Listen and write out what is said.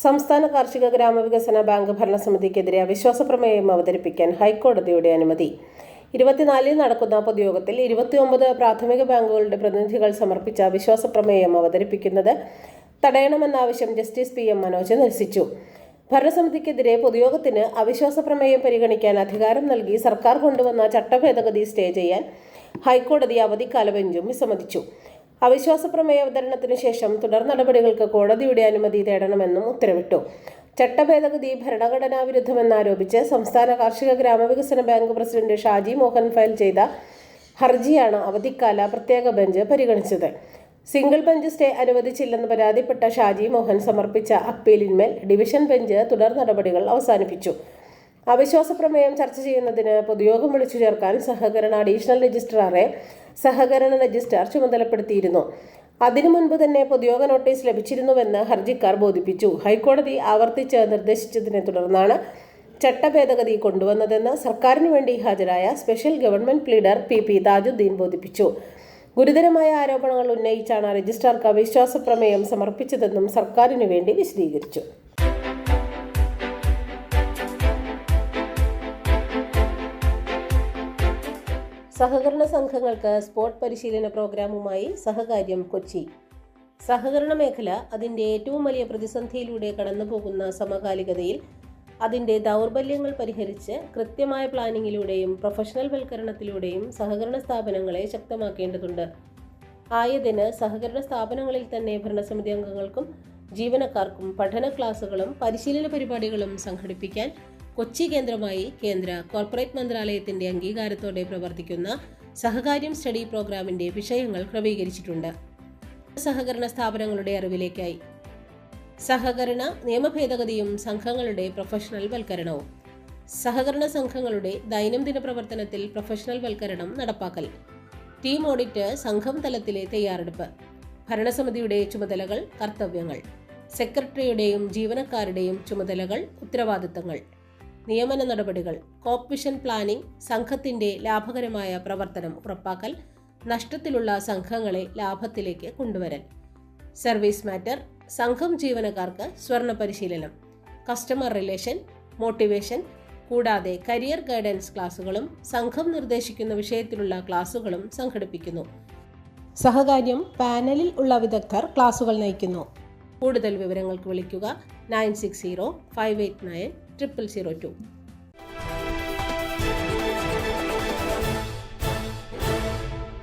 സംസ്ഥാന കാർഷിക ഗ്രാമവികസന ബാങ്ക് ഭരണസമിതിക്കെതിരെ അവിശ്വാസ പ്രമേയം അവതരിപ്പിക്കാൻ ഹൈക്കോടതിയുടെ അനുമതി. 24-ന് നടക്കുന്ന പൊതുയോഗത്തിൽ 29 പ്രാഥമിക ബാങ്കുകളുടെ പ്രതിനിധികൾ സമർപ്പിച്ച അവിശ്വാസ പ്രമേയം അവതരിപ്പിക്കുന്നത് തടയണമെന്ന ആവശ്യം ജസ്റ്റിസ് PM മനോജ് നിരസിച്ചു. ഭരണസമിതിക്കെതിരെ പൊതുയോഗത്തിന് അവിശ്വാസ പ്രമേയം പരിഗണിക്കാൻ അധികാരം നൽകി സർക്കാർ കൊണ്ടുവന്ന ചട്ടഭേദഗതി സ്റ്റേ ചെയ്യാൻ ഹൈക്കോടതി അവധിക്കാല ബെഞ്ചും വിസമ്മതിച്ചു. അവിശ്വാസ പ്രമേയ അവതരണത്തിനു ശേഷം തുടർ നടപടികൾക്ക് കോടതിയുടെ അനുമതി തേടണമെന്നും ഉത്തരവിട്ടു. ചട്ടഭേദഗതി ഭരണഘടനാ വിരുദ്ധമെന്നാരോപിച്ച് സംസ്ഥാന കാർഷിക ഗ്രാമവികസന bank president Shaji Mohan file ചെയ്ത ഹർജിയാണ് അവധിക്കാല പ്രത്യേക ബെഞ്ച് പരിഗണിച്ചത്. സിംഗിൾ ബെഞ്ച് സ്റ്റേ അനുവദിച്ചില്ലെന്ന് പരാതിപ്പെട്ട ഷാജി മോഹൻ സമർപ്പിച്ച അപ്പീലിന്മേൽ ഡിവിഷൻ ബെഞ്ച് തുടർ നടപടികൾ അവസാനിപ്പിച്ചു. അവിശ്വാസ പ്രമേയം ചർച്ച ചെയ്യുന്നതിന് പൊതുയോഗം വിളിച്ചു ചേർക്കാൻ സഹകരണ അഡീഷണൽ രജിസ്ട്രാറെ സഹകരണ രജിസ്ട്രാർ ചുമതലപ്പെടുത്തിയിരുന്നു. അതിനു മുൻപ് തന്നെ പൊതുയോഗ നോട്ടീസ് ലഭിച്ചിരുന്നുവെന്ന് ഹർജിക്കാർ ബോധിപ്പിച്ചു. ഹൈക്കോടതി ആവർത്തിച്ച് നിർദ്ദേശിച്ചതിനെ തുടർന്നാണ് ചട്ടഭേദഗതി കൊണ്ടുവന്നതെന്ന് സർക്കാരിനു വേണ്ടി ഹാജരായ special government pleader PP Tajuddin ബോധിപ്പിച്ചു. ഗുരുതരമായ ആരോപണങ്ങൾ ഉന്നയിച്ചാണ് രജിസ്ട്രാർക്ക് അവിശ്വാസ പ്രമേയം സമർപ്പിച്ചതെന്നും സർക്കാരിനു വേണ്ടി വിശദീകരിച്ചു. സഹകരണ സംഘങ്ങൾക്ക് സ്പോട്ട് പരിശീലന പ്രോഗ്രാമുമായി സഹകാര്യം കൊച്ചി. സഹകരണ മേഖല അതിൻ്റെ ഏറ്റവും വലിയ പ്രതിസന്ധിയിലൂടെ കടന്നുപോകുന്ന സമകാലികതയിൽ അതിൻ്റെ ദൗർബല്യങ്ങൾ പരിഹരിച്ച് കൃത്യമായ പ്ലാനിങ്ങിലൂടെയും പ്രൊഫഷണൽ വൽക്കരണത്തിലൂടെയും സഹകരണ സ്ഥാപനങ്ങളെ ശക്തമാക്കേണ്ടതുണ്ട്. ആയതിന് സഹകരണ സ്ഥാപനങ്ങളിൽ തന്നെ ഭരണസമിതി അംഗങ്ങൾക്കും ജീവനക്കാർക്കും പഠന ക്ലാസുകളും പരിശീലന പരിപാടികളും സംഘടിപ്പിക്കാൻ കൊച്ചി കേന്ദ്രമായി കേന്ദ്ര കോർപ്പറേറ്റ് മന്ത്രാലയത്തിന്റെ അംഗീകാരത്തോടെ പ്രവർത്തിക്കുന്ന സഹകാര്യം സ്റ്റഡി പ്രോഗ്രാമിന്റെ വിഷയങ്ങൾ ക്രമീകരിച്ചിട്ടുണ്ട്. സഹകരണ സ്ഥാപനങ്ങളുടെ അറിവിലേക്കായി സഹകരണ നിയമഭേദഗതിയും സംഘങ്ങളുടെ പ്രൊഫഷണൽ വൽക്കരണവും, സഹകരണ സംഘങ്ങളുടെ ദൈനംദിന പ്രവർത്തനത്തിൽ പ്രൊഫഷണൽ വൽക്കരണം നടപ്പാക്കൽ, ടീം ഓഡിറ്റ്, സംഘം തലത്തിലെ തയ്യാറെടുപ്പ്, ഭരണസമിതിയുടെ ചുമതലകൾ, കർത്തവ്യങ്ങൾ, സെക്രട്ടറിയുടെയും ജീവനക്കാരുടെയും ചുമതലകൾ, ഉത്തരവാദിത്തങ്ങൾ, നിയമന നടപടികൾ, കോർപ്പറേഷൻ പ്ലാനിംഗ്, സംഘത്തിന്റെ ലാഭകരമായ പ്രവർത്തനം ഉറപ്പാക്കൽ, നഷ്ടത്തിലുള്ള സംഘങ്ങളെ ലാഭത്തിലേക്ക് കൊണ്ടുവരൽ, സർവീസ് മാറ്റർ, സംഘം ജീവനക്കാർക്ക് സ്വർണ്ണ പരിശീലനം, കസ്റ്റമർ റിലേഷൻ, മോട്ടിവേഷൻ, കൂടാതെ കരിയർ ഗൈഡൻസ് ക്ലാസുകളും സംഘം നിർദ്ദേശിക്കുന്ന വിഷയത്തിലുള്ള ക്ലാസുകളും സംഘടിപ്പിക്കുന്നു. സഹകാര്യം പാനലിൽ ഉള്ള വിദഗ്ധർ ക്ലാസുകൾ നയിക്കുന്നു. കൂടുതൽ വിവരങ്ങൾക്ക് വിളിക്കുക 9605890002.